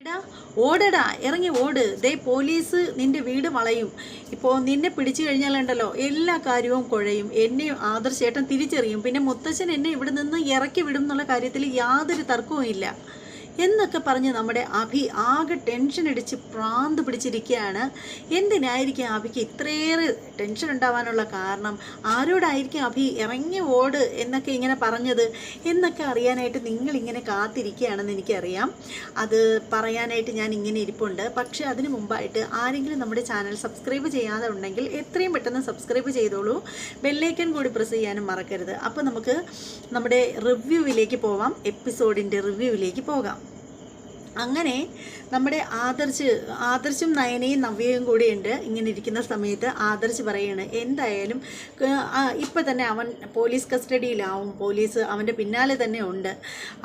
എടാ ഓടടാ ഇറങ്ങി ഓട് ദേ പോലീസ് നിന്റെ വീട് വളയും. ഇപ്പോൾ നിന്നെ പിടിച്ചു കഴിഞ്ഞാലുണ്ടല്ലോ എല്ലാ കാര്യവും കുഴയും. എന്നെ ആദർശേട്ടൻ തിരിച്ചറിയും. പിന്നെ മുത്തച്ഛൻ എന്നെ ഇവിടെ നിന്ന് ഇറക്കി വിടും എന്നുള്ള കാര്യത്തിൽ യാതൊരു തർക്കവും ഇല്ല എന്നൊക്കെ പറഞ്ഞ് നമ്മുടെ അഭി ആകെ ടെൻഷൻ അടിച്ച് പ്രാന്ത് പിടിച്ചിരിക്കുകയാണ്. എന്തിനായിരിക്കും അഭിക്ക് ഇത്രയേറെ ടെൻഷൻ ഉണ്ടാവാനുള്ള കാരണം? ആരോടായിരിക്കും അഭി ഇറങ്ങി ഓട് എന്നൊക്കെ ഇങ്ങനെ പറഞ്ഞത് എന്നൊക്കെ അറിയാനായിട്ട് നിങ്ങളിങ്ങനെ കാത്തിരിക്കുകയാണെന്ന് എനിക്കറിയാം. അത് പറയാനായിട്ട് ഞാൻ ഇങ്ങനെ ഇരിപ്പുണ്ട്. പക്ഷേ അതിന് മുമ്പായിട്ട് ആരെങ്കിലും നമ്മുടെ ചാനൽ സബ്സ്ക്രൈബ് ചെയ്യാതെ ഉണ്ടെങ്കിൽ എത്രയും പെട്ടെന്ന് സബ്സ്ക്രൈബ് ചെയ്തോളൂ. ബെല്ലൈക്കൺ കൂടി പ്രസ് ചെയ്യാനും മറക്കരുത്. അപ്പോൾ നമുക്ക് നമ്മുടെ റിവ്യൂവിലേക്ക് പോവാം. എപ്പിസോഡിൻ്റെ റിവ്യൂവിലേക്ക് പോകാം. അങ്ങനെ നമ്മുടെ ആദർശും നയനയും നവ്യയും കൂടിയുണ്ട്. ഇങ്ങനെ ഇരിക്കുന്ന സമയത്ത് ആദർശ് പറയാണ്, എന്തായാലും ഇപ്പം തന്നെ അവൻ പോലീസ് കസ്റ്റഡിയിലാവും. പോലീസ് അവൻ്റെ പിന്നാലെ തന്നെ ഉണ്ട്.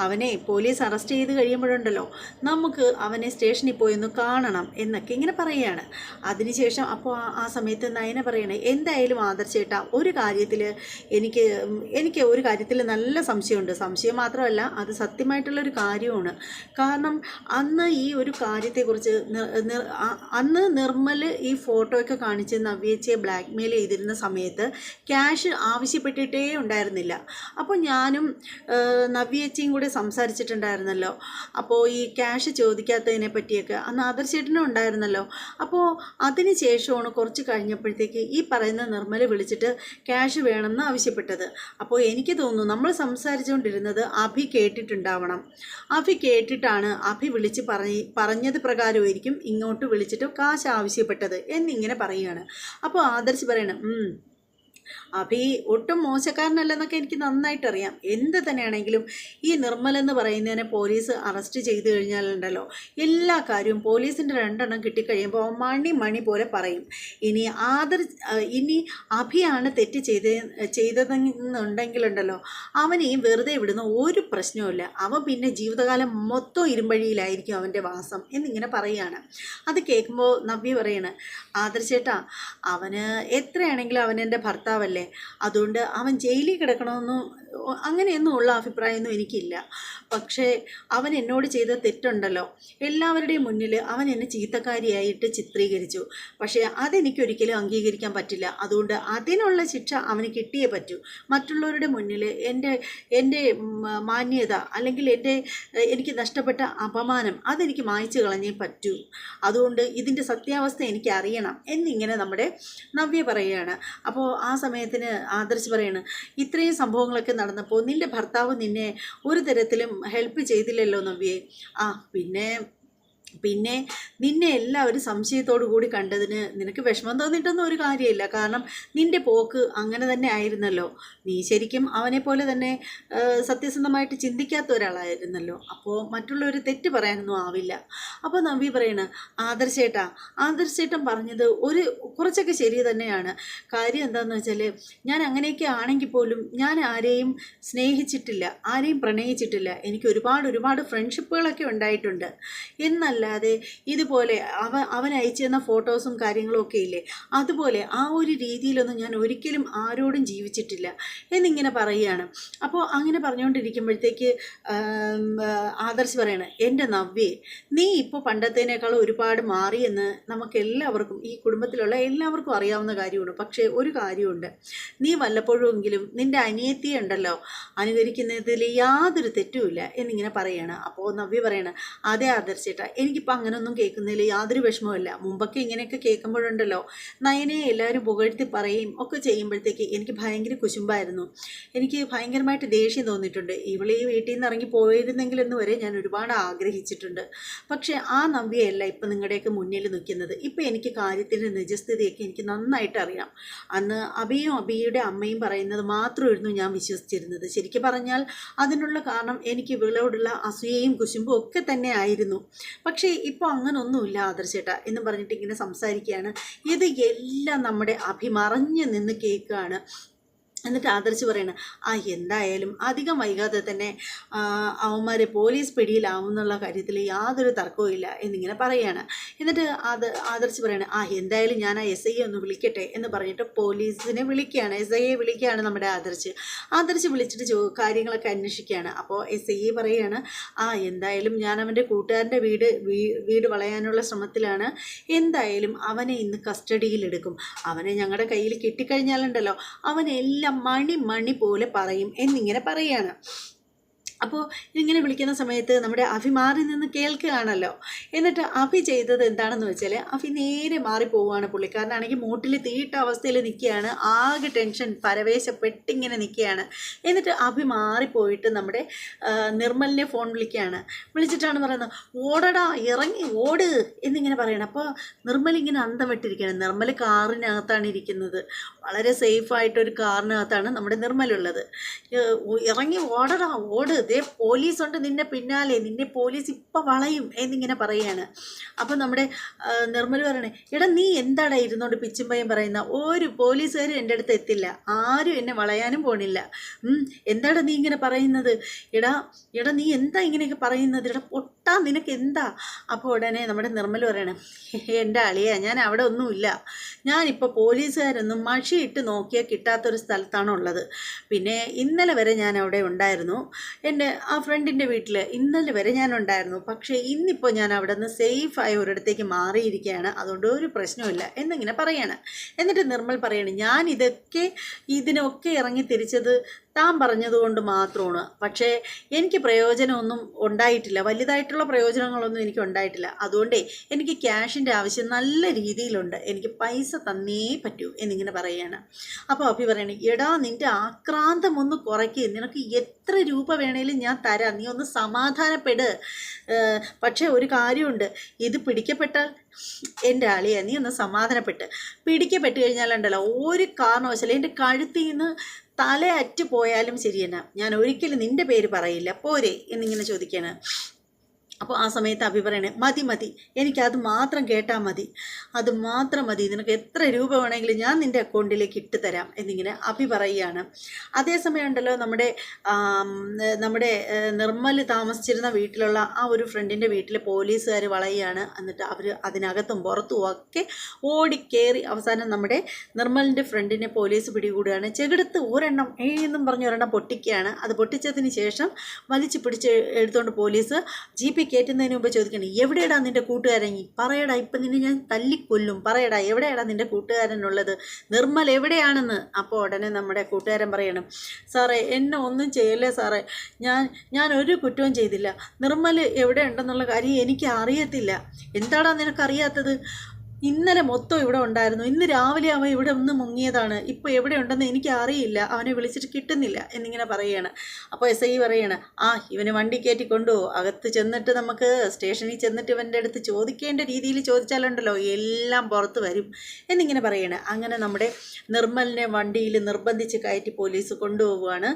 അവനെ പോലീസ് അറസ്റ്റ് ചെയ്ത് കഴിയുമ്പോഴുണ്ടല്ലോ നമുക്ക് അവനെ സ്റ്റേഷനിൽ പോയി ഒന്ന് കാണണം എന്നൊക്കെ ഇങ്ങനെ പറയുകയാണ്. അതിനുശേഷം അപ്പോൾ ആ സമയത്ത് നയന പറയണേ, എന്തായാലും ആദർശേട്ടാ ഒരു കാര്യത്തിൽ എനിക്ക് ഒരു കാര്യത്തിൽ നല്ല സംശയമുണ്ട്. സംശയം മാത്രമല്ല, അത് സത്യമായിട്ടുള്ളൊരു കാര്യമാണ്. കാരണം അന്ന് ഈ ഒരു കാര്യത്തെക്കുറിച്ച് അന്ന് നിർമ്മൽ ഈ ഫോട്ടോയൊക്കെ കാണിച്ച് നവ്യേച്ചിയെ ബ്ലാക്ക് മെയിൽ ചെയ്തിരുന്ന സമയത്ത് ക്യാഷ് ആവശ്യപ്പെട്ടിട്ടേ ഉണ്ടായിരുന്നില്ല. അപ്പോൾ ഞാനും നവ്യേച്ചിയും കൂടെ സംസാരിച്ചിട്ടുണ്ടായിരുന്നല്ലോ. അപ്പോൾ ഈ ക്യാഷ് ചോദിക്കാത്തതിനെ പറ്റിയൊക്കെ അന്ന് ആദർശേട്ടനും ഉണ്ടായിരുന്നല്ലോ. അപ്പോൾ അതിന് ശേഷമാണ് കുറച്ച് കഴിഞ്ഞപ്പോഴത്തേക്ക് ഈ പറയുന്ന നിർമ്മൽ വിളിച്ചിട്ട് ക്യാഷ് വേണമെന്ന് ആവശ്യപ്പെട്ടത്. അപ്പോൾ എനിക്ക് തോന്നുന്നു നമ്മൾ സംസാരിച്ചുകൊണ്ടിരുന്നത് അഭി കേട്ടിട്ടുണ്ടാവണം. അഭി കേട്ടിട്ടാണ് അഭി വിളിച്ച് പറഞ്ഞത് പ്രകാരമായിരിക്കും ഇങ്ങോട്ട് വിളിച്ചിട്ട് കാശ് ആവശ്യപ്പെട്ടത് എന്നിങ്ങനെ പറയുകയാണ്. അപ്പോൾ ആദർശ് പറയണം, അഭി ഒട്ടും മോശക്കാരനല്ലെന്നൊക്കെ എനിക്ക് നന്നായിട്ട് അറിയാം. എന്ത് തന്നെയാണെങ്കിലും ഈ നിർമ്മൽ എന്ന് പറയുന്നതിനെ പോലീസ് അറസ്റ്റ് ചെയ്ത് കഴിഞ്ഞാലുണ്ടല്ലോ എല്ലാ കാര്യവും പോലീസിൻ്റെ 2 എണ്ണം കിട്ടിക്കഴിയുമ്പോൾ മണി പോലെ പറയും. ഇനി അഭിയാണ് തെറ്റ് ചെയ്തതെന്നുണ്ടെങ്കിലുണ്ടല്ലോ അവനെയും വെറുതെ വിടുന്ന ഒരു പ്രശ്നവുമില്ല. അവൻ പിന്നെ ജീവിതകാലം മൊത്തം ഇരുമ്പഴിയിലായിരിക്കും അവൻ്റെ വാസം എന്നിങ്ങനെ പറയുകയാണ്. അത് കേൾക്കുമ്പോൾ നവ്യ പറയാണ്, ആദർശേട്ടാ അവന് എത്രയാണെങ്കിലും അവൻ എൻ്റെ ഭർത്താവല്ലേ, അതുകൊണ്ട് അവൻ ജയിലിൽ കിടക്കണമെന്നും അങ്ങനെയൊന്നും ഉള്ള അഭിപ്രായമൊന്നും എനിക്കില്ല. പക്ഷേ അവൻ എന്നോട് ചെയ്ത തെറ്റുണ്ടല്ലോ, എല്ലാവരുടെയും മുന്നിൽ അവൻ എന്നെ ചീത്തക്കാരിയായിട്ട് ചിത്രീകരിച്ചു. പക്ഷേ അതെനിക്കൊരിക്കലും അംഗീകരിക്കാൻ പറ്റില്ല. അതുകൊണ്ട് അതിനുള്ള ശിക്ഷ അവന് കിട്ടിയേ പറ്റൂ. മറ്റുള്ളവരുടെ മുന്നിൽ എൻ്റെ മാന്യത അല്ലെങ്കിൽ എനിക്ക് നഷ്ടപ്പെട്ട അപമാനം അതെനിക്ക് മായ്ച്ചു കളഞ്ഞേ പറ്റൂ. അതുകൊണ്ട് ഇതിൻ്റെ സത്യാവസ്ഥ എനിക്ക് അറിയണം എന്നിങ്ങനെ നമ്മുടെ നവ്യ പറയുകയാണ്. അപ്പോൾ ആ സമയത്തിന് ആദർശ് പറയാണ്, ഇത്രയും സംഭവങ്ങളൊക്കെ നടന്നപ്പോൾ നിൻ്റെ ഭർത്താവ് നിന്നെ ഒരു തരത്തിലും ഹെൽപ്പ് ചെയ്തില്ലല്ലോ നവ്യേ. പിന്നെ നിന്നെ എല്ലാവരും സംശയത്തോടു കൂടി കണ്ടതിന് നിനക്ക് വിഷമം തോന്നിയിട്ടൊന്നും ഒരു കാര്യമില്ല. കാരണം നിൻ്റെ പോക്ക് അങ്ങനെ തന്നെ ആയിരുന്നല്ലോ. നീ ശരിക്കും അവനെ പോലെ തന്നെ സത്യസന്ധമായിട്ട് ചിന്തിക്കാത്ത ഒരാളായിരുന്നല്ലോ. അപ്പോൾ മറ്റുള്ളവർ തെറ്റ് പറയാനൊന്നും ആവില്ല. അപ്പോൾ നവ്യ പറയണ, ആദർശേട്ടൻ പറഞ്ഞത് കുറച്ചൊക്കെ ശരി തന്നെയാണ്. കാര്യം എന്താണെന്ന് വെച്ചാൽ ഞാൻ അങ്ങനെയൊക്കെ ആണെങ്കിൽ പോലും ഞാൻ ആരെയും സ്നേഹിച്ചിട്ടില്ല, ആരെയും പ്രണയിച്ചിട്ടില്ല. എനിക്ക് ഒരുപാട് ഫ്രണ്ട്ഷിപ്പുകളൊക്കെ ഉണ്ടായിട്ടുണ്ട്. എന്നല്ലാതെ ഇതുപോലെ അവൻ അയച്ചു തന്ന ഫോട്ടോസും കാര്യങ്ങളും ഒക്കെ ഇല്ലേ, അതുപോലെ ആ ഒരു രീതിയിലൊന്നും ഞാൻ ഒരിക്കലും ആരോടും ജീവിച്ചിട്ടില്ല എന്നിങ്ങനെ പറയുകയാണ്. അപ്പോൾ അങ്ങനെ പറഞ്ഞുകൊണ്ടിരിക്കുമ്പോഴത്തേക്ക് ആദർശ് പറയണ, എൻ്റെ നവ്യേ നീ ഇപ്പോൾ പണ്ടത്തേനേക്കാളും ഒരുപാട് മാറിയെന്ന് നമുക്കെല്ലാവർക്കും, ഈ കുടുംബത്തിലുള്ള എല്ലാവർക്കും അറിയാവുന്ന കാര്യമാണ്. പക്ഷേ ഒരു കാര്യമുണ്ട്, നീ വല്ലപ്പോഴുമെങ്കിലും നിൻ്റെ അനിയത്തിയെ ഉണ്ടല്ലോ അനുകരിക്കുന്നതിൽ യാതൊരു തെറ്റുമില്ല എന്നിങ്ങനെ പറയുകയാണ്. അപ്പോൾ നവ്യ പറയണ, അതേ ആദർശേട്ടാ, എനിക്കിപ്പോൾ അങ്ങനെയൊന്നും കേൾക്കുന്നതിൽ യാതൊരു വിഷമവുമില്ല. മുമ്പൊക്കെ ഇങ്ങനെയൊക്കെ കേൾക്കുമ്പോഴുണ്ടല്ലോ നയനയെ എല്ലാവരും പുകഴ്ത്തി പറയും ഒക്കെ ചെയ്യുമ്പോഴത്തേക്ക് എനിക്ക് ഭയങ്കര കുശുമ്പായിരുന്നു. എനിക്ക് ഭയങ്കരമായിട്ട് ദേഷ്യം തോന്നിയിട്ടുണ്ട്. ഇവളീ വീട്ടിൽ നിന്ന് ഇറങ്ങി പോയിരുന്നെങ്കിലെന്ന് വരെ ഞാൻ ഒരുപാട് ആഗ്രഹിച്ചിട്ടുണ്ട്. പക്ഷേ ആ നവ്യയല്ല ഇപ്പം നിങ്ങളുടെയൊക്കെ മുന്നിൽ നിൽക്കുന്നത്. ഇപ്പം എനിക്ക് കാര്യത്തിൻ്റെ നിജസ്ഥിതിയൊക്കെ എനിക്ക് നന്നായിട്ട് അറിയാം. അന്ന് അബിയുടെ അമ്മയും പറയുന്നത് മാത്രമായിരുന്നു ഞാൻ വിശ്വസിച്ചിരുന്നത്. ശരിക്കും പറഞ്ഞാൽ അതിനുള്ള കാരണം എനിക്ക് ഇവളോടുള്ള അസൂയയും കുശുമ്പും ഒക്കെ തന്നെ ആയിരുന്നു. പക്ഷേ ഇപ്പോൾ അങ്ങനൊന്നുമില്ല ആദർശേട്ടാ എന്ന് പറഞ്ഞിട്ട് ഇങ്ങനെ സംസാരിക്കുകയാണ്. ഇത് എല്ലാം നമ്മുടെ അഭിമറഞ്ഞ് നിന്ന് കേൾക്കുകയാണ്. എന്നിട്ട് ആദർശ് പറയണം, എന്തായാലും അധികം വൈകാതെ തന്നെ അവന്മാരെ പോലീസ് പിടിയിലാവും എന്നുള്ള കാര്യത്തിൽ യാതൊരു തർക്കവും ഇല്ല എന്നിങ്ങനെ പറയുകയാണ്. എന്നിട്ട് ആദർശ് പറയണം, എന്തായാലും ഞാൻ ആ SI ഒന്ന് വിളിക്കട്ടെ എന്ന് പറഞ്ഞിട്ട് പോലീസിനെ വിളിക്കുകയാണ്, SI വിളിക്കുകയാണ് നമ്മുടെ ആദർശ് വിളിച്ചിട്ട് കാര്യങ്ങളൊക്കെ അന്വേഷിക്കുകയാണ്. അപ്പോൾ SI പറയുകയാണ്, എന്തായാലും ഞാൻ അവൻ്റെ കൂട്ടുകാരൻ്റെ വീട് വളയാനുള്ള ശ്രമത്തിലാണ്, എന്തായാലും അവനെ ഇന്ന് കസ്റ്റഡിയിലെടുക്കും, അവനെ ഞങ്ങളുടെ കയ്യിൽ കിട്ടിക്കഴിഞ്ഞാലുണ്ടല്ലോ അവനെല്ലാം മണി പോലെ പറയും എന്നിങ്ങനെ പറയുകയാണ്. അപ്പോൾ ഇങ്ങനെ വിളിക്കുന്ന സമയത്ത് നമ്മുടെ അഭി മാറി നിന്ന് കേൾക്കുകയാണല്ലോ. എന്നിട്ട് അഭി ചെയ്തത് എന്താണെന്ന് വെച്ചാൽ അഭി നേരെ മാറിപ്പോവുകയാണ്. പുള്ളിക്കാരനാണെങ്കിൽ മൂട്ടിൽ തീയിട്ട അവസ്ഥയിൽ നിൽക്കുകയാണ്, ആകെ ടെൻഷൻ പരവേശപ്പെട്ടിങ്ങനെ നിൽക്കുകയാണ്. എന്നിട്ട് അഭി മാറിപ്പോയിട്ട് നമ്മുടെ നിർമ്മലിനെ ഫോൺ വിളിച്ചിട്ടാണ് പറയുന്നത്, ഓടടാ ഇറങ്ങി ഓട് എന്നിങ്ങനെ പറയണം. അപ്പോൾ നിർമ്മൽ ഇങ്ങനെ അന്തം വിട്ടിരിക്കുകയാണ്. നിർമ്മൽ കാറിനകത്താണ് ഇരിക്കുന്നത്, വളരെ സേഫായിട്ടൊരു കാറിനകത്താണ് നമ്മുടെ നിർമ്മലുള്ളത്. ഇറങ്ങി ഓടടാ ഓട്, പോലീസ് ഉണ്ട് നിന്നെ പിന്നാലെ, നിന്നെ പോലീസ് ഇപ്പം വളയും എന്നിങ്ങനെ പറയുകയാണ്. അപ്പം നമ്മുടെ നിർമ്മൽ പറയണേ, എടാ നീ എന്താടാ ഇരുന്നോണ്ട് പിച്ചും പയ്യം പറയുന്ന, ഒരു പോലീസുകാരും എൻ്റെ അടുത്ത് എത്തില്ല, ആരും എന്നെ വളയാനും പോണില്ല, എന്താടാ നീ ഇങ്ങനെ പറയുന്നത്, എടാ നീ എന്താ ഇങ്ങനെയൊക്കെ പറയുന്നത്, എടാ പൊട്ടാ നിനക്ക് എന്താ. അപ്പോൾ ഉടനെ നമ്മുടെ നിർമ്മൽ പറയണേ, എൻ്റെ അളിയാ ഞാൻ അവിടെ ഒന്നുമില്ല, ഞാനിപ്പോൾ പോലീസുകാരൊന്നും മഷിയിട്ട് നോക്കിയാൽ കിട്ടാത്തൊരു സ്ഥലത്താണുള്ളത്, പിന്നെ ഇന്നലെ വരെ ഞാൻ അവിടെ ഉണ്ടായിരുന്നു, എൻ്റെ ആ ഫ്രണ്ടിൻ്റെ വീട്ടിൽ ഇന്നലെ വരെ ഞാനുണ്ടായിരുന്നു, പക്ഷേ ഇന്നിപ്പോൾ ഞാൻ അവിടെ നിന്ന് സേഫായ ഒരിടത്തേക്ക് മാറിയിരിക്കുകയാണ്, അതുകൊണ്ട് ഒരു പ്രശ്നമില്ല എന്നിങ്ങനെ പറയാണ്. എന്നിട്ട് നിർമ്മൽ പറയണം, ഞാൻ ഇതിനൊക്കെ ഇറങ്ങി തിരിച്ചത് താൻ പറഞ്ഞതുകൊണ്ട് മാത്രമാണ്, പക്ഷേ എനിക്ക് പ്രയോജനമൊന്നും ഉണ്ടായിട്ടില്ല, വലുതായിട്ടുള്ള പ്രയോജനങ്ങളൊന്നും എനിക്ക് ഉണ്ടായിട്ടില്ല, അതുകൊണ്ടേ എനിക്ക് ക്യാഷിൻ്റെ ആവശ്യം നല്ല രീതിയിലുണ്ട്, എനിക്ക് പൈസ തന്നേ പറ്റൂ എന്നിങ്ങനെ പറയുകയാണ്. അപ്പോൾ അഭി പറയണേ, എടാ നിൻ്റെ ആക്രാന്തം ഒന്ന് കുറയ്ക്ക്, നിനക്ക് എത്ര രൂപ വേണേലും ഞാൻ തരാം, നീ ഒന്ന് സമാധാനപ്പെട്, പക്ഷേ ഒരു കാര്യമുണ്ട്, ഇത് പിടിക്കപ്പെട്ടാൽ എൻ്റെ ആളിയാ നീ ഒന്ന് സമാധാനപ്പെട്ട്, പിടിക്കപ്പെട്ട് കഴിഞ്ഞാലുണ്ടല്ലോ ഒരു കാരണവശാലും എൻ്റെ കഴുത്തിൽ നിന്ന് തല അറ്റ് പോയാലും ശരി തന്നെ, ഞാൻ ഒരിക്കലും നിൻ്റെ പേര് പറയില്ല, പോരെ എന്നിങ്ങനെ ചോദിക്കുകയാണ്. അപ്പോൾ ആ സമയത്ത് അഭി പറയണേ, മതി എനിക്കത് മാത്രം കേട്ടാൽ മതി, അത് മാത്രം മതി, നിനക്ക് എത്ര രൂപ വേണമെങ്കിലും ഞാൻ നിൻ്റെ അക്കൗണ്ടിലേക്ക് ഇട്ട് തരാം എന്നിങ്ങനെ അഭി പറയുകയാണ്. അതേസമയം ഉണ്ടല്ലോ നമ്മുടെ നിർമ്മൽ താമസിച്ചിരുന്ന വീട്ടിലുള്ള ആ ഒരു ഫ്രണ്ടിൻ്റെ വീട്ടിൽ പോലീസുകാർ വളയുകയാണ്. എന്നിട്ട് അവർ അതിനകത്തും പുറത്തും ഒക്കെ ഓടിക്കേറി അവസാനം നമ്മുടെ നിർമ്മലിൻ്റെ ഫ്രണ്ടിനെ പോലീസ് പിടികൂടുകയാണ്. ചെകിടത്ത് ഒരെണ്ണം എന്നും പറഞ്ഞ് ഒരെണ്ണം പൊട്ടിക്കുകയാണ്. അത് പൊട്ടിച്ചതിന് ശേഷം വലിച്ചു പിടിച്ച് എടുത്തുകൊണ്ട് പോലീസ് ജീപ്പിൽ കയറ്റുന്നതിന് മുമ്പ് ചോദിക്കണം, എവിടെയാടാ നിൻ്റെ കൂട്ടുകാരൻ, പറയടാ ഇപ്പം നിന്നെ ഞാൻ തല്ലിക്കൊല്ലും, പറയടാ എവിടെയാടാ നിൻ്റെ കൂട്ടുകാരനുള്ളത്, നിർമ്മൽ എവിടെയാണെന്ന്. അപ്പോൾ ഉടനെ നമ്മുടെ കൂട്ടുകാരൻ പറയണം, സാറേ എന്നെ ഒന്നും ചെയ്യല്ലേ സാറേ, ഞാൻ ഒരു കുറ്റവും ചെയ്തില്ല, നിർമ്മൽ എവിടെ ഉണ്ടെന്നുള്ള കാര്യം എനിക്ക് അറിയത്തില്ല. എന്താടാ നിനക്കറിയാത്തത്, ഇന്നലെ മൊത്തം ഇവിടെ ഉണ്ടായിരുന്നു, ഇന്ന് രാവിലെ അവൻ ഇവിടെ ഒന്ന് മുങ്ങിയതാണ്, ഇപ്പോൾ എവിടെ ഉണ്ടെന്ന് എനിക്ക് അറിയില്ല, അവനെ വിളിച്ചിട്ട് കിട്ടുന്നില്ല എന്നിങ്ങനെ പറയുകയാണ്. അപ്പോൾ SI പറയാണ്, ഇവന് വണ്ടി കയറ്റി കൊണ്ടുപോകും, അകത്ത് ചെന്നിട്ട് നമുക്ക് സ്റ്റേഷനിൽ ചെന്നിട്ട് ഇവൻ്റെ അടുത്ത് ചോദിക്കേണ്ട രീതിയിൽ ചോദിച്ചാലുണ്ടല്ലോ എല്ലാം പുറത്ത് വരും എന്നിങ്ങനെ പറയാണ്. അങ്ങനെ നമ്മുടെ നിർമ്മലിനെ വണ്ടിയിൽ നിർബന്ധിച്ച് കയറ്റി പോലീസ് കൊണ്ടുപോവുകയാണ്.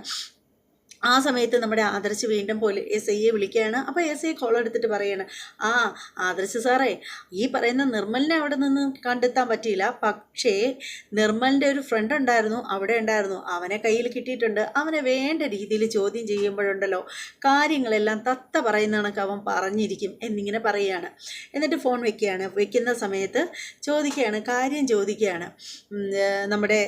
ആ സമയത്ത് നമ്മുടെ ആദർശ് വീണ്ടും SI വിളിക്കുകയാണ്. അപ്പോൾ SI കോൾ എടുത്തിട്ട് പറയാണ്, ആദർശ് സാറേ, ഈ പറയുന്ന നിർമ്മലിനെ അവിടെ നിന്ന് കണ്ടെത്താൻ പറ്റിയില്ല, പക്ഷേ നിർമ്മലിൻ്റെ ഒരു ഫ്രണ്ട് ഉണ്ടായിരുന്നു, അവിടെ ഉണ്ടായിരുന്നു, അവനെ കയ്യിൽ കിട്ടിയിട്ടുണ്ട്, അവനെ വേണ്ട രീതിയിൽ ചോദ്യം ചെയ്യുമ്പോഴുണ്ടല്ലോ കാര്യങ്ങളെല്ലാം തത്ത പറയുന്ന കണക്ക് അവൻ പറഞ്ഞിരിക്കും എന്നിങ്ങനെ പറയുകയാണ്. എന്നിട്ട് ഫോൺ വെക്കുന്ന സമയത്ത് കാര്യം ചോദിക്കുകയാണ്. നമ്മുടെ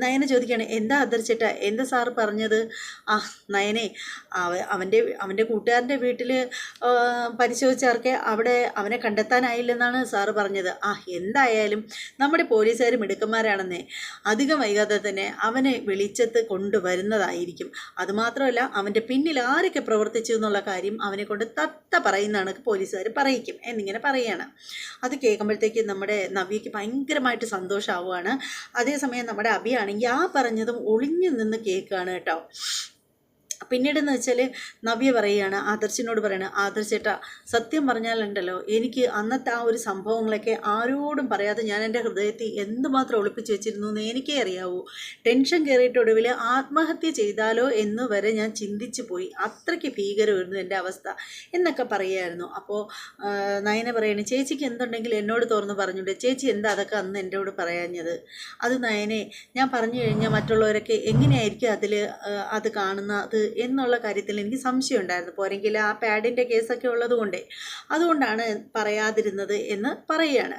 നയന ചോദിക്കുകയാണ്, എന്താ ആദർശേട്ടാ, എന്താ സാറ് പറഞ്ഞത്? നയനെ, അവൻ്റെ കൂട്ടുകാരൻ്റെ വീട്ടിൽ പരിശോധിച്ചവർക്ക് അവിടെ അവനെ കണ്ടെത്താനായില്ലെന്നാണ് സാറ് പറഞ്ഞത്. എന്തായാലും നമ്മുടെ പോലീസുകാർ മിടുക്കന്മാരാണെന്നേ, അധികം വൈകാതെ തന്നെ അവനെ വെളിച്ചത്ത് കൊണ്ടുവരുന്നതായിരിക്കും. അതുമാത്രമല്ല അവൻ്റെ പിന്നിൽ ആരൊക്കെ പ്രവർത്തിച്ചു എന്നുള്ള കാര്യം അവനെ കൊണ്ട് തത്ത പറയുന്നതാണ് പോലീസുകാർ പറയിക്കും എന്നിങ്ങനെ പറയുകയാണ്. അത് കേൾക്കുമ്പോഴത്തേക്ക് നമ്മുടെ നവ്യയ്ക്ക് ഭയങ്കരമായിട്ട് സന്തോഷമാവുകയാണ്. അതേസമയം നമ്മുടെ അഭിയാണെങ്കിൽ പറഞ്ഞതും ഒളിഞ്ഞു നിന്ന് കേൾക്കുകയാണ് കേട്ടോ. പിന്നീടെന്ന് വെച്ചാൽ നവ്യ പറയുകയാണ് ആദർശിനോട് പറയണ, ആദർശേട്ടാ സത്യം പറഞ്ഞാലുണ്ടല്ലോ എനിക്ക് അന്നത്തെ ആ ഒരു സംഭവങ്ങളൊക്കെ ആരോടും പറയാതെ ഞാൻ എൻ്റെ ഹൃദയത്തിൽ എന്തുമാത്രം ഒളിപ്പിച്ച് വെച്ചിരുന്നു എന്ന് എനിക്കേ അറിയാവൂ. ടെൻഷൻ കയറിയിട്ട് ഒടുവിൽ ആത്മഹത്യ ചെയ്താലോ എന്ന് വരെ ഞാൻ ചിന്തിച്ചു പോയി. അത്രയ്ക്ക് ഭീകരമായിരുന്നു എൻ്റെ അവസ്ഥ എന്നൊക്കെ പറയുമായിരുന്നു. അപ്പോൾ നയന പറയണേ, ചേച്ചിക്ക് എന്തുണ്ടെങ്കിലും എന്നോട് തുറന്ന് പറഞ്ഞൂടെ, ചേച്ചി എന്താ അതൊക്കെ അന്ന് എന്നോട് പറയാഞ്ഞത്? അത് നയനെ, ഞാൻ പറഞ്ഞു കഴിഞ്ഞാൽ മറ്റുള്ളവരൊക്കെ എങ്ങനെയായിരിക്കും അത് കാണുന്നത് എന്നുള്ള കാര്യത്തിൽ എനിക്ക് സംശയം ഉണ്ടായിരുന്നു. പോരെങ്കിൽ ആ പാഡിൻ്റെ കേസൊക്കെ അതുകൊണ്ടാണ് പറയാതിരുന്നത് എന്ന് പറയുകയാണ്.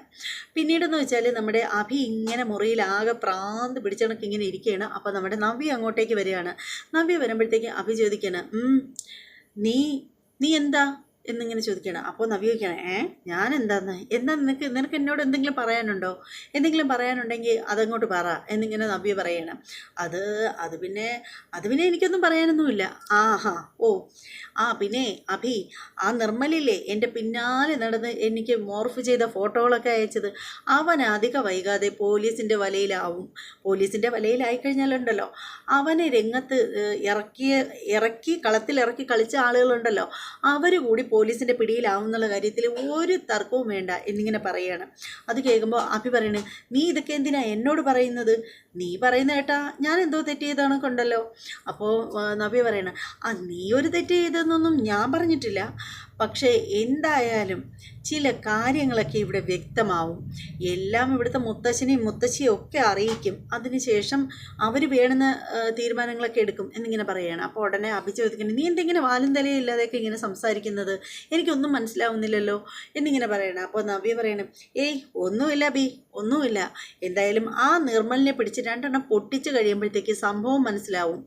പിന്നീടെന്ന് വെച്ചാൽ നമ്മുടെ അഭി ഇങ്ങനെ മുറിയിലാകെ പ്രാന്ത് പിടിച്ചണക്ക് ഇങ്ങനെ ഇരിക്കുകയാണ്. അപ്പോൾ നമ്മുടെ നവ്യ അങ്ങോട്ടേക്ക് വരികയാണ്. നവ്യ വരുമ്പോഴത്തേക്ക് അഭി ചോദിക്കുകയാണ്, നീ എന്താ എന്നിങ്ങനെ ചോദിക്കണം. അപ്പോൾ നവ്യ ചോദിക്കണം, ഞാൻ എന്താ നിനക്ക് എന്നോട് എന്തെങ്കിലും പറയാനുണ്ടോ? എന്തെങ്കിലും പറയാനുണ്ടെങ്കിൽ അതങ്ങോട്ട് പറ എന്നിങ്ങനെ നവ്യ പറയണം. അത് പിന്നെ എനിക്കൊന്നും പറയാനൊന്നുമില്ല. പിന്നെ അഭി, ആ നിർമ്മലില്ലേ എൻ്റെ പിന്നാലെ നടന്ന് എനിക്ക് മോർഫ് ചെയ്ത ഫോട്ടോകളൊക്കെ അയച്ചത്, അവൻ അധിക വൈകാതെ പോലീസിൻ്റെ വലയിലാവും. പോലീസിൻ്റെ വലയിലായിക്കഴിഞ്ഞാലുണ്ടല്ലോ അവനെ രംഗത്ത് ഇറക്കി കളത്തിലിറക്കി കളിച്ച ആളുകളുണ്ടല്ലോ, അവർ കൂടി പോലീസിൻ്റെ പിടിയിലാവും എന്നുള്ള കാര്യത്തിൽ ഒരു തർക്കവും വേണ്ട എന്നിങ്ങനെ പറയുകയാണ്. അത് കേൾക്കുമ്പോൾ അഭി പറയണേ, നീ ഇതൊക്കെ എന്തിനാ എന്നോട് പറയുന്നത്? നീ പറയുന്ന കേട്ടാ ഞാൻ എന്തോ തെറ്റ് ചെയ്താണ് കൊണ്ടല്ലോ. അപ്പോൾ നവ്യ പറയണ, നീ ഒരു തെറ്റ് ചെയ്തെന്നൊന്നും ഞാൻ പറഞ്ഞിട്ടില്ല. പക്ഷേ എന്തായാലും ചില കാര്യങ്ങളൊക്കെ ഇവിടെ വ്യക്തമാവും. എല്ലാം ഇവിടുത്തെ മുത്തശ്ശനെയും മുത്തശ്ശിയും ഒക്കെ അറിയിക്കും. അതിനുശേഷം അവർ വേണ്ടുന്ന തീരുമാനങ്ങളൊക്കെ എടുക്കും എന്നിങ്ങനെ പറയുകയാണ്. അപ്പോൾ ഉടനെ അഭി ചോദിക്കുന്നത്, നീ എന്തെങ്കിലും വാലും തലയും ഇല്ലാതെയൊക്കെ ഇങ്ങനെ സംസാരിക്കുന്നത്? എനിക്കൊന്നും മനസ്സിലാവുന്നില്ലല്ലോ എന്നിങ്ങനെ പറയണം. അപ്പോൾ നവ്യ പറയണം, ഒന്നുമില്ല അഭി, ഒന്നുമില്ല. എന്തായാലും ആ നിർമ്മലിനെ പിടിച്ച് 2 എണ്ണം പൊട്ടിച്ച് കഴിയുമ്പോഴത്തേക്ക് സംഭവം മനസ്സിലാവും.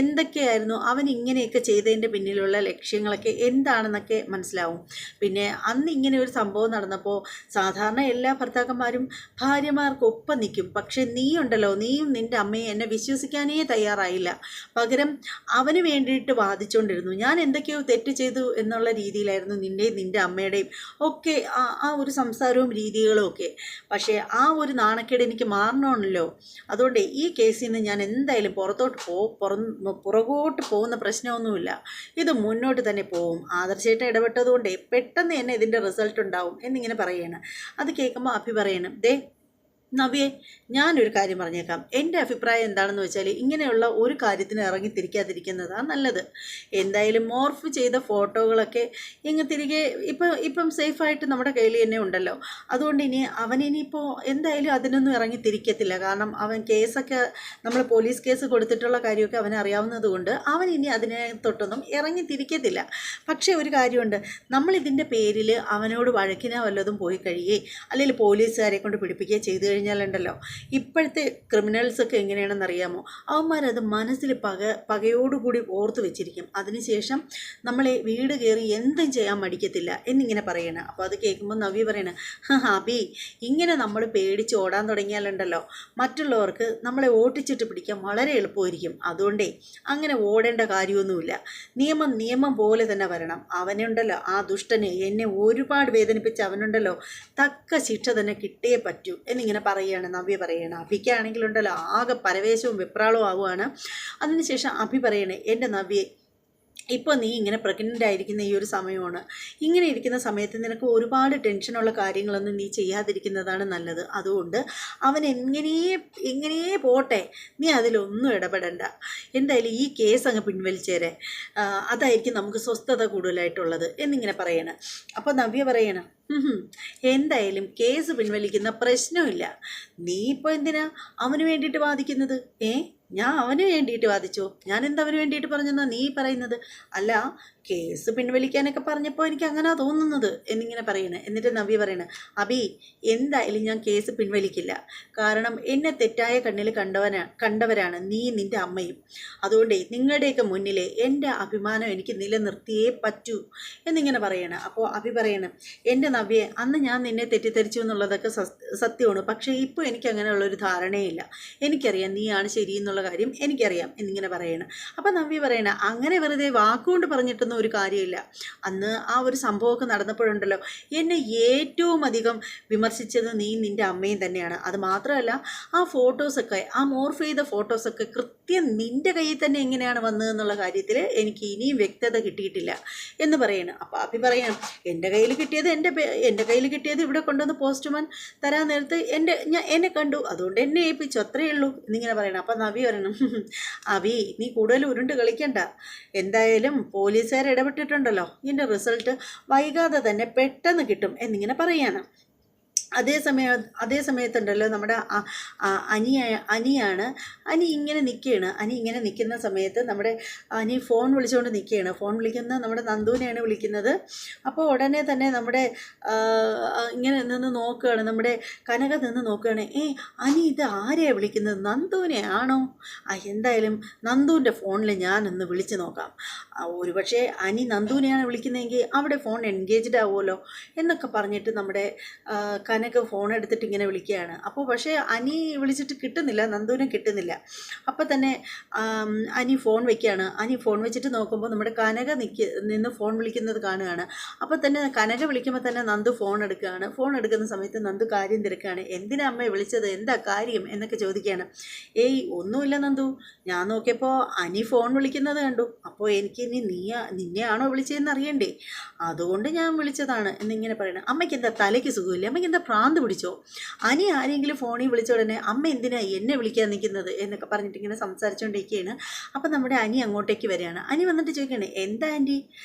എന്തൊക്കെയായിരുന്നു അവൻ ഇങ്ങനെയൊക്കെ ചെയ്തതിൻ്റെ പിന്നിലുള്ള ലക്ഷ്യങ്ങളൊക്കെ എന്താണെന്നൊക്കെ മനസ്സിലാവും. പിന്നെ അന്ന് ഇങ്ങനെ ഒരു സംഭവം നടന്നപ്പോൾ സാധാരണ എല്ലാ ഭർത്താക്കന്മാരും ഭാര്യമാർക്കൊപ്പം നിൽക്കും. പക്ഷെ നീയും നിൻ്റെ അമ്മയും എന്നെ വിശ്വസിക്കാനേ തയ്യാറായില്ല. പകരം അവന് വേണ്ടിയിട്ട് വാദിച്ചുകൊണ്ടിരുന്നു. ഞാൻ എന്തൊക്കെയോ തെറ്റ് ചെയ്തു എന്നുള്ള രീതിയിലായിരുന്നു നിൻ്റെ അമ്മയുടെയും ഒക്കെ ആ ഒരു സംസാരവും രീതികളും ഒക്കെ. പക്ഷേ ആ ഒരു നാണക്കേട് എനിക്ക് മാറണമല്ലോ. അതുകൊണ്ട് ഈ കേസിൽ നിന്ന് ഞാൻ എന്തായാലും പുറകോട്ട് പോകുന്ന പ്രശ്നമൊന്നുമില്ല. ഇത് മുന്നോട്ട് തന്നെ പോവും. ആദർശേട്ടൻ ഇടപെട്ടതുകൊണ്ട് പെട്ടെന്ന് തന്നെ ഇതിൻ്റെ റിസൾട്ട് ഉണ്ടാവും എന്നിങ്ങനെ പറയുകയാണ്. അത് കേൾക്കുമ്പോൾ അഭി പറയണം, നവ്യേ, ഞാനൊരു കാര്യം പറഞ്ഞേക്കാം. എൻ്റെ അഭിപ്രായം എന്താണെന്ന് വെച്ചാൽ ഇങ്ങനെയുള്ള ഒരു കാര്യത്തിന് ഇറങ്ങിത്തിരിക്കാതിരിക്കുന്നതാണ് നല്ലത്. എന്തായാലും മോർഫ് ചെയ്ത ഫോട്ടോകളൊക്കെ തിരികെ ഇപ്പം സേഫായിട്ട് നമ്മുടെ കയ്യിൽ തന്നെ ഉണ്ടല്ലോ. അതുകൊണ്ട് അവനിപ്പോൾ എന്തായാലും അതിനൊന്നും ഇറങ്ങിത്തിരിക്കത്തില്ല. കാരണം അവൻ കേസൊക്കെ നമ്മൾ പോലീസ് കേസ് കൊടുത്തിട്ടുള്ള കാര്യമൊക്കെ അവന് അറിയാവുന്നത് കൊണ്ട് അവൻ അതിനെ തൊട്ടൊന്നും ഇറങ്ങിത്തിരിക്കത്തില്ല. പക്ഷേ ഒരു കാര്യമുണ്ട്, നമ്മളിതിൻ്റെ പേരിൽ അവനോട് വഴക്കിനാ വല്ലതും പോയി കഴിയുകയും അല്ലെങ്കിൽ പോലീസുകാരെ കൊണ്ട് പിടിപ്പിക്കുകയും ചെയ്തു കഴിഞ്ഞാലുണ്ടല്ലോ, ഇപ്പോഴത്തെ ക്രിമിനൽസൊക്കെ എങ്ങനെയാണെന്ന് അറിയാമോ? അവന്മാരത് മനസ്സിൽ പകയോടുകൂടി ഓർത്ത് വെച്ചിരിക്കും. അതിനുശേഷം നമ്മളെ വീട് കയറി എന്തും ചെയ്യാൻ മടിക്കത്തില്ല എന്നിങ്ങനെ പറയണം. അപ്പോൾ അത് കേൾക്കുമ്പോൾ നവ്യ പറയണ, അബി, ഇങ്ങനെ നമ്മൾ പേടിച്ച് ഓടാൻ തുടങ്ങിയാലുണ്ടല്ലോ മറ്റുള്ളവർക്ക് നമ്മളെ ഓട്ടിച്ചിട്ട് പിടിക്കാൻ വളരെ എളുപ്പമായിരിക്കും. അതുകൊണ്ടേ അങ്ങനെ ഓടേണ്ട കാര്യമൊന്നുമില്ല. നിയമം പോലെ തന്നെ വരണം. അവനുണ്ടല്ലോ, ആ ദുഷ്ടനെ എന്നെ ഒരുപാട് വേദനിപ്പിച്ച് അവനുണ്ടല്ലോ തക്ക ശിക്ഷ തന്നെ കിട്ടിയേ പറ്റൂ എന്നിങ്ങനെ പറയുകയാണ് നവ്യ പറയണം. അഭിക്കാണെങ്കിലുണ്ടല്ലോ ആകെ പരവേശവും വെപ്രാളവും ആവുകയാണ്. അതിനുശേഷം അഭി പറയണേ, എൻ്റെ നവ്യെ, ഇപ്പോൾ നീ ഇങ്ങനെ പ്രഗ്നൻ്റ് ആയിരിക്കുന്ന ഈ ഒരു സമയമാണ്. ഇങ്ങനെ ഇരിക്കുന്ന സമയത്ത് നിനക്ക് ഒരുപാട് ടെൻഷനുള്ള കാര്യങ്ങളൊന്നും നീ ചെയ്യാതിരിക്കുന്നതാണ് നല്ലത്. അതുകൊണ്ട് അവൻ എങ്ങനെയേ പോട്ടെ, നീ അതിലൊന്നും ഇടപെടണ്ട. എന്തായാലും ഈ കേസ് അങ്ങ് പിൻവലിച്ചേരെ, അതായിരിക്കും നമുക്ക് സ്വസ്ഥത കൂടുതലായിട്ടുള്ളത് എന്നിങ്ങനെ പറയണം. അപ്പോൾ നവ്യ പറയണം, എന്തായാലും കേസ് പിൻവലിക്കുന്ന പ്രശ്നമില്ല. നീ ഇപ്പോൾ എന്തിനാ അവന് വേണ്ടിയിട്ട് വാദിക്കുന്നത്? ഞാൻ അവന് വേണ്ടിയിട്ട് വാദിച്ചോ? ഞാൻ എന്താ അവന് വേണ്ടിയിട്ട് പറഞ്ഞെന്നാ നീ പറയുന്നത്? അല്ല, കേസ് പിൻവലിക്കാനൊക്കെ പറഞ്ഞപ്പോൾ എനിക്ക് അങ്ങനെ തോന്നുന്നത് എന്നിങ്ങനെ പറയണേ. എന്നിട്ട് നവ്യ പറയണേ, അബി, എന്തായാലും ഞാൻ കേസ് പിൻവലിക്കില്ല. കാരണം എന്നെ തെറ്റായ കണ്ണിൽ കണ്ടവരാണ് നീ നിൻ്റെ അമ്മയും. അതുകൊണ്ട് നിങ്ങളുടെയൊക്കെ മുന്നിൽ എൻ്റെ അഭിമാനം എനിക്ക് നിലനിർത്തിയേ പറ്റൂ എന്നിങ്ങനെ പറയണേ. അപ്പോൾ അഭി പറയണം, എൻ്റെ നവ്യെ, അന്ന് ഞാൻ നിന്നെ തെറ്റിദ്ധരിച്ചു എന്നുള്ളതൊക്കെ സത്യമാണ്. പക്ഷേ ഇപ്പോൾ എനിക്ക് അങ്ങനെയുള്ളൊരു ധാരണയില്ല. എനിക്കറിയാം നീയാണ് ശരി എന്നുള്ള കാര്യം എനിക്കറിയാം എന്നിങ്ങനെ പറയണം. അപ്പം നവ്യ പറയണ, അങ്ങനെ വെറുതെ വാക്കുകൊണ്ട് പറഞ്ഞിട്ടൊന്നും ഒരു കാര്യമില്ല. അന്ന് ആ ഒരു സംഭവമൊക്കെ നടന്നപ്പോഴുണ്ടല്ലോ എന്നെ ഏറ്റവും അധികം വിമർശിച്ചത് നീ നിൻ്റെ അമ്മയും തന്നെയാണ്. അത് മാത്രമല്ല, ആ ഫോട്ടോസൊക്കെ, ആ മോർഫ് ചെയ്ത ഫോട്ടോസൊക്കെ സത്യം നിൻ്റെ കയ്യിൽ തന്നെ എങ്ങനെയാണ് വന്നതെന്നുള്ള കാര്യത്തിൽ എനിക്ക് ഇനിയും വ്യക്തത കിട്ടിയിട്ടില്ല എന്ന് പറയണം. അപ്പോൾ അഭി പറയണം, എൻ്റെ കയ്യിൽ കിട്ടിയത് ഇവിടെ കൊണ്ടുവന്ന് പോസ്റ്റ്മാൻ തരാൻ നേരത്ത് എന്നെ കണ്ടു, അതുകൊണ്ട് എന്നെ ഏൽപ്പിച്ചു, അത്രയേ ഉള്ളൂ എന്നിങ്ങനെ പറയണം. അപ്പം നവി പറയണം, അഭി നീ കൂടുതൽ ഉരുണ്ട് കളിക്കണ്ട, എന്തായാലും പോലീസുകാർ ഇടപെട്ടിട്ടുണ്ടല്ലോ, ഇതിൻ്റെ റിസൾട്ട് വൈകാതെ തന്നെ പെട്ടെന്ന് കിട്ടും എന്നിങ്ങനെ പറയാണ്. അതേ സമയത്തുണ്ടല്ലോ നമ്മുടെ അനി ഇങ്ങനെ നിൽക്കുന്ന സമയത്ത് നമ്മുടെ അനി ഫോൺ വിളിച്ചുകൊണ്ട് നിൽക്കുകയാണ്. ഫോൺ വിളിക്കുന്ന നമ്മുടെ നന്ദുവിനെയാണ് വിളിക്കുന്നത്. അപ്പോൾ ഉടനെ തന്നെ നമ്മുടെ ഇങ്ങനെ നിന്ന് നോക്കുകയാണ്, നമ്മുടെ കനക നിന്ന് നോക്കുകയാണ്. അനി ഇത് ആരെയാണ് വിളിക്കുന്നത്, നന്ദുവിനെ ആണോ? എന്തായാലും നന്ദുവിൻ്റെ ഫോണിൽ ഞാനൊന്ന് വിളിച്ച് നോക്കാം, ഒരുപക്ഷെ അനി നന്ദുവിനെയാണ് വിളിക്കുന്നതെങ്കിൽ അവിടെ ഫോൺ എൻഗേജ്ഡ് ആവുമല്ലോ എന്നൊക്കെ പറഞ്ഞിട്ട് നമ്മുടെ കനക ഫോൺ എടുത്തിട്ട് ഇങ്ങനെ വിളിക്കുകയാണ്. അപ്പോൾ പക്ഷേ അനി വിളിച്ചിട്ട് കിട്ടുന്നില്ല, നന്ദുവിനെ കിട്ടുന്നില്ല. അപ്പോൾ തന്നെ അനി ഫോൺ വയ്ക്കുകയാണ്. അനി ഫോൺ വെച്ചിട്ട് നോക്കുമ്പോൾ നമ്മുടെ കനക നിന്ന് ഫോൺ വിളിക്കുന്നത് കാണുകയാണ്. അപ്പോൾ തന്നെ കനക വിളിക്കുമ്പോൾ തന്നെ നന്ദു ഫോൺ എടുക്കുകയാണ്. ഫോൺ എടുക്കുന്ന സമയത്ത് നന്ദു കാര്യം തിരക്കുകയാണ്. എന്തിനാ അമ്മയെ വിളിച്ചത്, എന്താ കാര്യം എന്നൊക്കെ ചോദിക്കുകയാണ്. ഒന്നുമില്ല നന്ദു, ഞാൻ നോക്കിയപ്പോൾ അനി ഫോൺ വിളിക്കുന്നത് കണ്ടു, അപ്പോൾ എനിക്ക് ഇനി നിന്നെയാണോ വിളിച്ചതെന്ന് അറിയണ്ടേ, അതുകൊണ്ട് ഞാൻ വിളിച്ചതാണ് എന്നിങ്ങനെ പറയണം. അമ്മയ്ക്ക് എന്താ തലയ്ക്ക് സുഖമില്ല, അമ്മയ്ക്ക് എന്താ ഭ്രാന്ത് പിടിച്ചോ, അനി ആരെങ്കിലും ഫോണിൽ വിളിച്ച ഉടനെ അമ്മ എന്തിനാ എന്നെ വിളിക്കാൻ നിൽക്കുന്നത് എന്നൊക്കെ പറഞ്ഞിട്ട് ഇങ്ങനെ സംസാരിച്ചുകൊണ്ടിരിക്കുകയാണ്. അപ്പം നമ്മുടെ അനി അങ്ങോട്ടേക്ക് വരികയാണ്. അനി വന്നിട്ട് ചോദിക്കുകയാണ്, എന്താ ആൻറ്റി,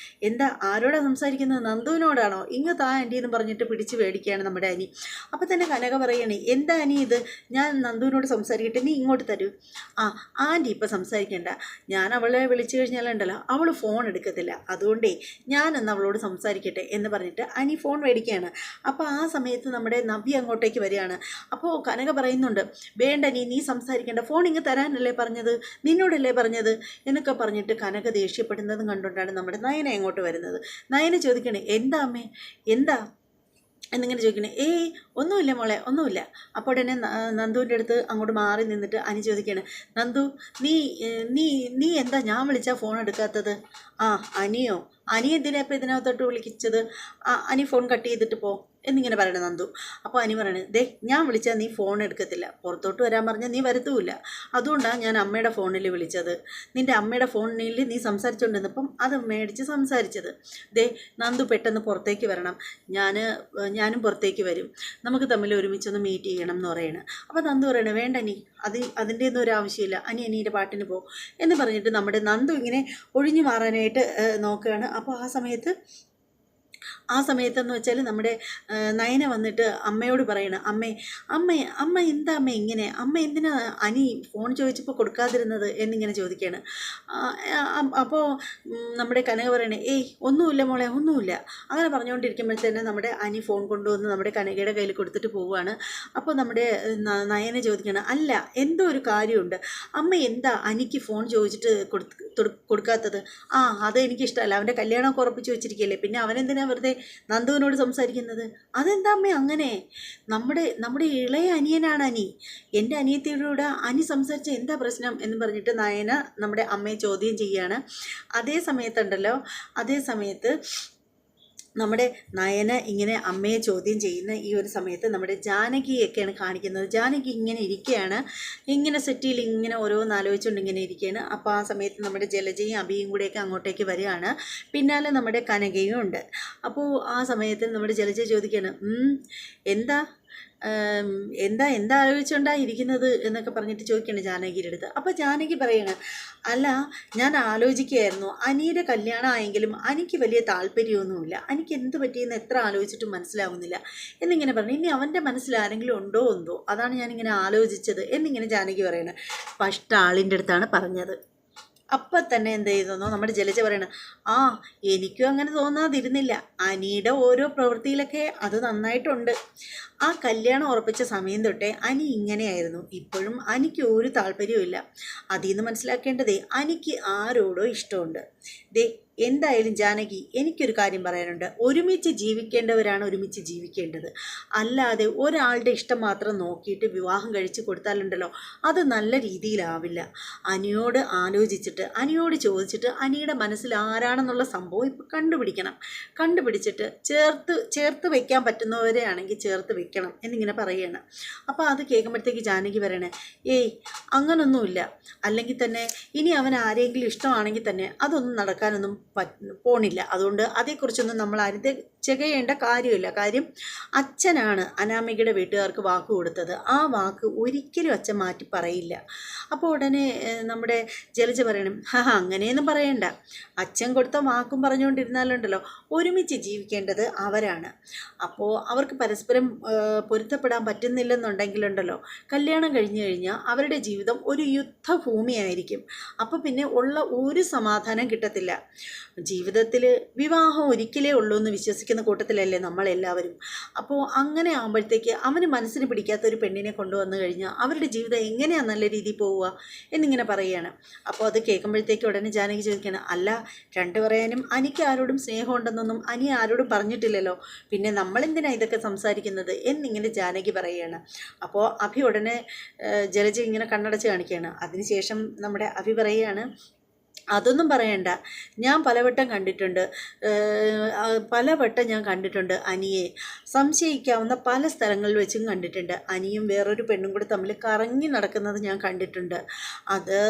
എന്താ ആരോടാ സംസാരിക്കുന്നത്, നന്ദുവിനോടാണോ? താ ആൻറ്റി എന്ന് പറഞ്ഞിട്ട് പിടിച്ച് മേടിക്കുകയാണ് നമ്മുടെ അനി. അപ്പം തന്നെ കനക പറയുകയാണ്, എന്താ അനി ഇത്, ഞാൻ നന്ദുവിനോട് സംസാരിക്കട്ടെ, നീ ഇങ്ങോട്ട് തരൂ. ആൻറ്റി ഇപ്പം സംസാരിക്കേണ്ട, ഞാൻ അവളെ വിളിച്ചു കഴിഞ്ഞാലുണ്ടല്ലോ അവൾ ഫോൺ എടുക്കത്തില്ല, അതുകൊണ്ടേ ഞാനൊന്ന് അവളോട് സംസാരിക്കട്ടെ എന്ന് പറഞ്ഞിട്ട് അനി ഫോൺ മേടിക്കുകയാണ്. അപ്പോൾ ആ സമയത്ത് നമ്മുടെ നവ്യ അങ്ങോട്ടേക്ക് വരികയാണ്. അപ്പോൾ കനക പറയുന്നുണ്ട്, വേണ്ട നീ സംസാരിക്കേണ്ട, ഫോൺ ഇങ്ങ് തരാനല്ലേ പറഞ്ഞത്, നിന്നോടല്ലേ പറഞ്ഞത് എന്നൊക്കെ പറഞ്ഞിട്ട് കനക ദേഷ്യപ്പെടുന്നതും കണ്ടുകൊണ്ടാണ് നമ്മുടെ നയന അങ്ങോട്ട് വരുന്നത്. നയന ചോദിക്കണേ, എന്താ അമ്മേ, എന്താ എന്നിങ്ങനെ ചോദിക്കണേ. ഒന്നുമില്ല മോളെ, ഒന്നുമില്ല. അപ്പോൾ ഉടനെ നന്ദുവിൻ്റെ അടുത്ത് അങ്ങോട്ട് മാറി നിന്നിട്ട് അനി ചോദിക്കുകയാണ്, നന്ദു നീ എന്താ ഞാൻ വിളിച്ചാൽ ഫോൺ എടുക്കാത്തത്? അനിയോ, അനി എന്തിനാ ഇപ്പോൾ ഇതിനകത്തോട്ട് വിളിച്ചത്, അനി ഫോൺ കട്ട് ചെയ്തിട്ട് പോ എന്നിങ്ങനെ പറയണേ നന്ദു. അപ്പോൾ അനി പറയണേ, ഞാൻ വിളിച്ചാൽ നീ ഫോൺ എടുക്കത്തില്ല, പുറത്തോട്ട് വരാൻ പറഞ്ഞാൽ നീ വരത്തുമില്ല, അതുകൊണ്ടാണ് ഞാൻ അമ്മയുടെ ഫോണിൽ വിളിച്ചത്, നിൻ്റെ അമ്മയുടെ ഫോണിൽ നീ സംസാരിച്ചുകൊണ്ടിരുന്നപ്പം അത് മേടിച്ച് സംസാരിച്ചത്. നന്ദു പെട്ടെന്ന് പുറത്തേക്ക് വരണം, ഞാനും പുറത്തേക്ക് വരും, നമുക്ക് തമ്മിൽ ഒരുമിച്ചൊന്ന് മീറ്റ് ചെയ്യണം എന്ന് പറയണം. അപ്പോൾ നന്ദു പറയണേ, വേണ്ട നീ അതിൻ്റെ ഒന്നും ഒരു ആവശ്യമില്ല, അനിയുടെ പാട്ടിന് പോ എന്ന് പറഞ്ഞിട്ട് നമ്മുടെ നന്ദു ഇങ്ങനെ ഒഴിഞ്ഞു മാറാനായിട്ട് നോക്കുകയാണ്. അപ്പോൾ ആ സമയത്തെന്ന് വെച്ചാൽ നമ്മുടെ നയന വന്നിട്ട് അമ്മയോട് പറയണം, അമ്മ എന്താ അമ്മ ഇങ്ങനെ, അമ്മ എന്തിനാ അനി ഫോൺ ചോദിച്ചപ്പോൾ കൊടുക്കാതിരുന്നത് എന്നിങ്ങനെ ചോദിക്കുകയാണ്. അപ്പോൾ നമ്മുടെ കനക പറയണേ, ഒന്നുമില്ല മോളെ, ഒന്നുമില്ല. അങ്ങനെ പറഞ്ഞുകൊണ്ടിരിക്കുമ്പോഴത്തേന് നമ്മുടെ അനി ഫോൺ കൊണ്ടുവന്ന് നമ്മുടെ കനകയുടെ കയ്യിൽ കൊടുത്തിട്ട് പോവുകയാണ്. അപ്പോൾ നമ്മുടെ നയനെ ചോദിക്കണം, അല്ല എന്തോ ഒരു കാര്യമുണ്ട്, അമ്മ എന്താ അനിക്ക് ഫോൺ ചോദിച്ചിട്ട് കൊടുക്കാത്തത്? അത് എനിക്കിഷ്ടമല്ല, അവൻ്റെ കല്യാണമൊക്കെ ഉറപ്പിച്ച് വെച്ചിരിക്കുകയല്ലേ, പിന്നെ അവനെന്തിനാ വെറുതെ നന്ദുവിനോട് സംസാരിക്കുന്നത്? അതെന്താ അമ്മ അങ്ങനെ? നമ്മുടെ ഇളയ അനിയനാണ് അനി, എൻ്റെ അനിയത്തിയോട് അനി സംസാരിച്ച എന്താ പ്രശ്നം എന്ന് പറഞ്ഞിട്ട് നയന നമ്മുടെ അമ്മയെ ചോദ്യം ചെയ്യുകയാണ്. അതേ സമയത്ത് നമ്മുടെ നയന ഇങ്ങനെ അമ്മയെ ചോദ്യം ചെയ്യുന്ന ഈ ഒരു സമയത്ത് നമ്മുടെ ജാനകിയൊക്കെയാണ് കാണിക്കുന്നത്. ജാനകി ഇങ്ങനെ ഇരിക്കുകയാണ്, ഇങ്ങനെ സെറ്റിയിൽ ഇങ്ങനെ ഓരോന്ന് ആലോചിച്ചുകൊണ്ട് ഇങ്ങനെ ഇരിക്കുകയാണ്. അപ്പോൾ ആ സമയത്ത് നമ്മുടെ ജലജയും അഭിയും കൂടെയൊക്കെ അങ്ങോട്ടേക്ക് വരികയാണ്, പിന്നാലെ നമ്മുടെ കനകയും ഉണ്ട്. അപ്പോൾ ആ സമയത്ത് നമ്മുടെ ജലജ ചോദിക്കുകയാണ്, എന്താ ആലോചിച്ചുകൊണ്ടായിരിക്കുന്നത് എന്നൊക്കെ പറഞ്ഞിട്ട് ചോദിക്കുകയാണ് ജാനകിയുടെ അടുത്ത്. അപ്പോൾ ജാനകി പറയണ, അല്ല ഞാൻ ആലോചിക്കുകയായിരുന്നു, അനിയുടെ കല്യാണം ആയെങ്കിലും അനിക്ക് വലിയ താല്പര്യമൊന്നുമില്ല, അനിക്ക് എന്ത് പറ്റിയെന്ന് എത്ര ആലോചിച്ചിട്ടും മനസ്സിലാവുന്നില്ല എന്നിങ്ങനെ പറഞ്ഞു. ഇനി അവൻ്റെ മനസ്സിൽ ആരെങ്കിലും ഉണ്ടോ എന്തോ, അതാണ് ഞാനിങ്ങനെ ആലോചിച്ചത് എന്നിങ്ങനെ ജാനകി പറയണത്. ഫസ്റ്റ് ആളിൻ്റെ അടുത്താണ് പറഞ്ഞത്. അപ്പം തന്നെ എന്ത് ചെയ്തെന്നോ നമ്മുടെ ജലജ പറയണം, എനിക്കും അങ്ങനെ തോന്നാതിരുന്നില്ല, അനിയുടെ ഓരോ പ്രവൃത്തിയിലൊക്കെ അത് നന്നായിട്ടുണ്ട്. ആ കല്യാണം ഉറപ്പിച്ച സമയം തൊട്ടേ അനി ഇങ്ങനെയായിരുന്നു, ഇപ്പോഴും അനിക്ക് ഒരു താല്പര്യവും ഇല്ല. അതിൽ നിന്ന് മനസ്സിലാക്കേണ്ടതേ അനിക്ക് ആരോടോ ഇഷ്ടമുണ്ട്. എന്തായാലും ജാനകി, എനിക്കൊരു കാര്യം പറയാനുണ്ട്. ഒരുമിച്ച് ജീവിക്കേണ്ടവരാണ് ഒരുമിച്ച് ജീവിക്കേണ്ടത്. അല്ലാതെ ഒരാളുടെ ഇഷ്ടം മാത്രം നോക്കിയിട്ട് വിവാഹം കഴിച്ച് കൊടുത്താലുണ്ടല്ലോ, അത് നല്ല രീതിയിലാവില്ല. അനിയോട് ആലോചിച്ചിട്ട്, അനിയോട് ചോദിച്ചിട്ട്, അനിയുടെ മനസ്സിൽ ആരാണെന്നുള്ള സംഭവം ഇപ്പം കണ്ടുപിടിച്ചിട്ട് ചേർത്ത് വെക്കാൻ പറ്റുന്നവരെ ആണെങ്കിൽ ചേർത്ത് വെക്കണം എന്നിങ്ങനെ പറയുകയാണ്. അപ്പോൾ അത് കേൾക്കുമ്പോഴത്തേക്ക് ജാനകി പറയണേ, ഏയ് അങ്ങനൊന്നുമില്ല. അല്ലെങ്കിൽ തന്നെ ഇനി അവൻ ആരെങ്കിലും ഇഷ്ടമാണെങ്കിൽ തന്നെ അതൊന്നും നടക്കാനൊന്നും പോണില്ല. അതുകൊണ്ട് അതേക്കുറിച്ചൊന്നും നമ്മൾ ചെയ്യേണ്ട കാര്യമില്ല. കാര്യം അച്ഛനാണ് അനാമികയുടെ വീട്ടുകാർക്ക് വാക്ക് കൊടുത്തത്. ആ വാക്ക് ഒരിക്കലും അച്ഛൻ മാറ്റി പറയില്ല. അപ്പോൾ ഉടനെ നമ്മുടെ ജലജ പറയണം, അങ്ങനെയൊന്നും പറയണ്ട. അച്ഛൻ കൊടുത്ത വാക്കും പറഞ്ഞുകൊണ്ടിരുന്നാലുണ്ടല്ലോ, ഒരുമിച്ച് ജീവിക്കേണ്ടത് അവരാണ്. അപ്പോൾ അവർക്ക് പരസ്പരം പൊരുത്തപ്പെടാൻ പറ്റുന്നില്ലെന്നുണ്ടെങ്കിലുണ്ടല്ലോ, കല്യാണം കഴിഞ്ഞു കഴിഞ്ഞാൽ അവരുടെ ജീവിതം ഒരു യുദ്ധഭൂമിയായിരിക്കും. അപ്പോൾ പിന്നെ ഉള്ള ഒരു സമാധാനം കിട്ടത്തില്ല. ജീവിതത്തിൽ വിവാഹം ഒരിക്കലേ ഉള്ളൂ എന്ന് വിശ്വസിക്കുന്ന കൂട്ടത്തിലല്ലേ നമ്മളെല്ലാവരും. അപ്പോൾ അങ്ങനെ ആകുമ്പോഴത്തേക്ക് അവന് മനസ്സിന് പിടിക്കാത്ത ഒരു പെണ്ണിനെ കൊണ്ടുവന്നു കഴിഞ്ഞാൽ അവരുടെ ജീവിതം എങ്ങനെയാണ് നല്ല രീതിയിൽ പോവുക എന്നിങ്ങനെ പറയുകയാണ്. അപ്പോൾ അത് കേൾക്കുമ്പോഴത്തേക്ക് ഉടനെ ജാനകി ചോദിക്കുകയാണ്, അല്ല, രണ്ടു പറയാനും അനിക്ക് ആരോടും സ്നേഹമുണ്ടെന്നൊന്നും അനി ആരോടും പറഞ്ഞിട്ടില്ലല്ലോ, പിന്നെ നമ്മളെന്തിനാ ഇതൊക്കെ സംസാരിക്കുന്നത് എന്നിങ്ങനെ ജാനകി പറയുകയാണ്. അപ്പോൾ അഭി ഉടനെ ജലജ ഇങ്ങനെ കണ്ണടച്ച് കാണിക്കുകയാണ്. അതിനുശേഷം നമ്മുടെ അഭി പറയുകയാണ്, അതൊന്നും പറയണ്ട, ഞാൻ പലവട്ടം കണ്ടിട്ടുണ്ട് അനിയെ. സംശയിക്കാവുന്ന പല സ്ഥലങ്ങളിൽ വെച്ചും കണ്ടിട്ടുണ്ട്. അനിയും വേറൊരു പെണ്ണും കൂടി തമ്മിൽ കറങ്ങി നടക്കുന്നത് ഞാൻ കണ്ടിട്ടുണ്ട്. അത്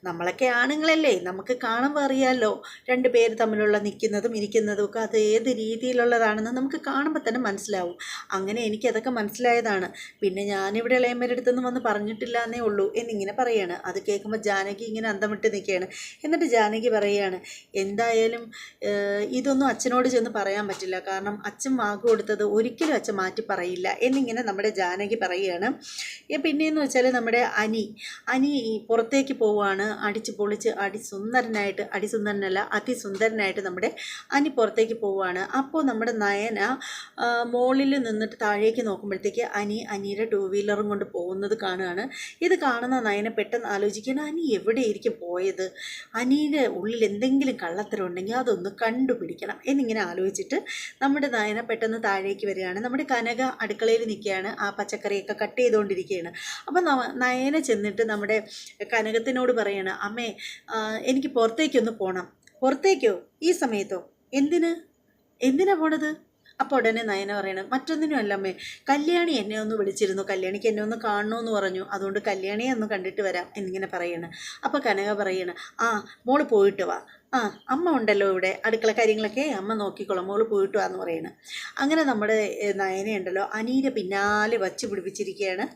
നമ്മളൊക്കെ ആണുങ്ങളല്ലേ, നമുക്ക് കാണുമ്പോൾ അറിയാമല്ലോ രണ്ട് പേര് തമ്മിലുള്ള നിൽക്കുന്നതും ഇരിക്കുന്നതും ഒക്കെ അത് ഏത് രീതിയിലുള്ളതാണെന്ന് നമുക്ക് കാണുമ്പോൾ തന്നെ മനസ്സിലാവും. അങ്ങനെ എനിക്കതൊക്കെ മനസ്സിലായതാണ്. പിന്നെ ഞാനിവിടെ ഇളയമ്മയുടെ അടുത്തൊന്നും വന്ന് പറഞ്ഞിട്ടില്ല എന്നേ ഉള്ളൂ എന്നിങ്ങനെ പറയുകയാണ്. അത് കേൾക്കുമ്പോൾ ജാനകി ഇങ്ങനെ അന്തം വിട്ട് നിൽക്കുകയാണ്. എന്നിട്ട് ജാനകി പറയുകയാണ്, എന്തായാലും ഇതൊന്നും അച്ഛനോട് ചെന്ന് പറയാൻ പറ്റില്ല. കാരണം അച്ഛൻ വാക്ക് കൊടുത്തത് ഒരിക്കലും അച്ഛൻ മാറ്റി പറയില്ല എന്നിങ്ങനെ നമ്മുടെ ജാനകി പറയുകയാണ്. പിന്നെയെന്ന് വെച്ചാൽ നമ്മുടെ അനി പുറത്തേക്ക് പോവുകയാണ്. അടിച്ച് പൊളിച്ച് അതിസുന്ദരനായിട്ട് നമ്മുടെ അനി പുറത്തേക്ക് പോവുകയാണ്. അപ്പോൾ നമ്മുടെ നയന മോളിൽ നിന്നിട്ട് താഴേക്ക് നോക്കുമ്പോഴത്തേക്ക് അനിയുടെ 2 വീലറും കൊണ്ട് പോകുന്നത് കാണുകയാണ്. ഇത് കാണുന്ന നയന പെട്ടെന്ന് ആലോചിക്കുകയാണ്, അനി എവിടെയായിരിക്കും പോയത്, അനിയുടെ ഉള്ളിൽ എന്തെങ്കിലും കള്ളത്തരം ഉണ്ടെങ്കിൽ അതൊന്ന് കണ്ടുപിടിക്കണം എന്നിങ്ങനെ ആലോചിച്ചിട്ട് നമ്മുടെ നയന പെട്ടെന്ന് താഴേക്ക് വരികയാണ്. നമ്മുടെ കനക അടുക്കളയിൽ നിൽക്കുകയാണ്, ആ പച്ചക്കറിയൊക്കെ കട്ട് ചെയ്തുകൊണ്ടിരിക്കുകയാണ്. അപ്പം നയന ചെന്നിട്ട് നമ്മുടെ കനകത്തിനോട് പറയാണ്, അമ്മേ എനിക്ക് പുറത്തേക്കൊന്ന് പോകണം. പുറത്തേക്കോ? ഈ സമയത്തോ? എന്തിനാ പോണത്? അപ്പോൾ ഉടനെ നയന പറയണം, മറ്റൊന്നിനും അല്ല അമ്മേ, കല്യാണി എന്നെ ഒന്ന് വിളിച്ചിരുന്നു, കല്യാണിക്ക് എന്നെ ഒന്ന് കാണണമെന്ന് പറഞ്ഞു, അതുകൊണ്ട് കല്യാണിയെ ഒന്ന് കണ്ടിട്ട് വരാം എന്നിങ്ങനെ പറയണം. അപ്പോൾ കനക പറയണം, മോള് പോയിട്ട് വാ, അമ്മ ഉണ്ടല്ലോ ഇവിടെ, അടുക്കള കാര്യങ്ങളൊക്കെ അമ്മ നോക്കിക്കോളാം, മോള് പോയിട്ട് വാന്ന് പറയണം. അങ്ങനെ നമ്മുടെ നയനയുണ്ടല്ലോ അനിയുടെ പിന്നാലെ വച്ച് പിടിപ്പിച്ചിരിക്കുകയാണ്.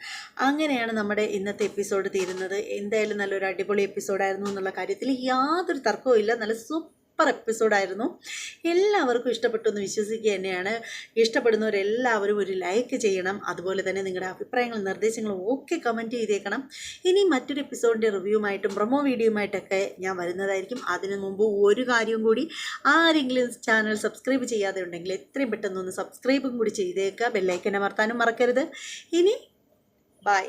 അങ്ങനെയാണ് നമ്മുടെ ഇന്നത്തെ എപ്പിസോഡ് തീരുന്നത്. എന്തായാലും നല്ലൊരു അടിപൊളി എപ്പിസോഡായിരുന്നു എന്നുള്ള കാര്യത്തിൽ യാതൊരു തർക്കവും ഇല്ല. നല്ല സൂപ്പർ എപ്പിസോഡായിരുന്നു. എല്ലാവർക്കും ഇഷ്ടപ്പെട്ടു എന്ന് വിശ്വസിക്കുക തന്നെയാണ്. ഇഷ്ടപ്പെടുന്നവരെല്ലാവരും ഒരു ലൈക്ക് ചെയ്യണം. അതുപോലെ തന്നെ നിങ്ങളുടെ അഭിപ്രായങ്ങളും നിർദ്ദേശങ്ങളും ഒക്കെ കമൻറ്റ് ചെയ്തേക്കണം. ഇനി മറ്റൊരു എപ്പിസോഡിൻ്റെ റിവ്യൂമായിട്ടും പ്രൊമോ വീഡിയോയുമായിട്ടൊക്കെ ഞാൻ വരുന്നതായിരിക്കും. അതിനു മുമ്പ് ഒരു കാര്യം കൂടി, ആരെങ്കിലും ചാനൽ സബ്സ്ക്രൈബ് ചെയ്യാതെ ഉണ്ടെങ്കിൽ എത്രയും പെട്ടെന്നൊന്ന് സബ്സ്ക്രൈബും കൂടി ചെയ്തേക്കുക. ബെല്ലൈക്കൻ അമർത്താനും മറക്കരുത്. ഇനി ബൈ.